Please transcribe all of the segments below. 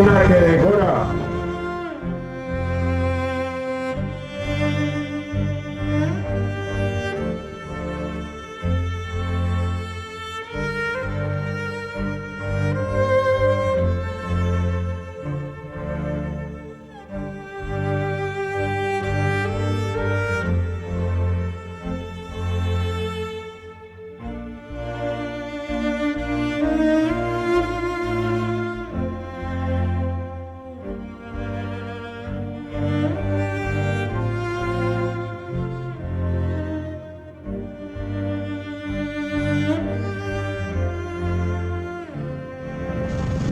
jaunak gora.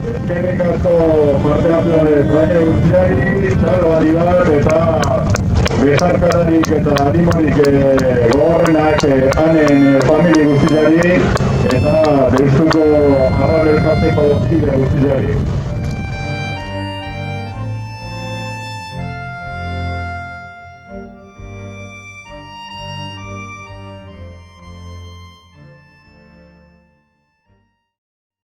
Eskerrik asko parte hartzearen baina guztiari, txalo ari bat eta bezarkadarik eta animorik gogorrenak hanen familie guztiari eta deustuko arrabelkateko kide guztiari.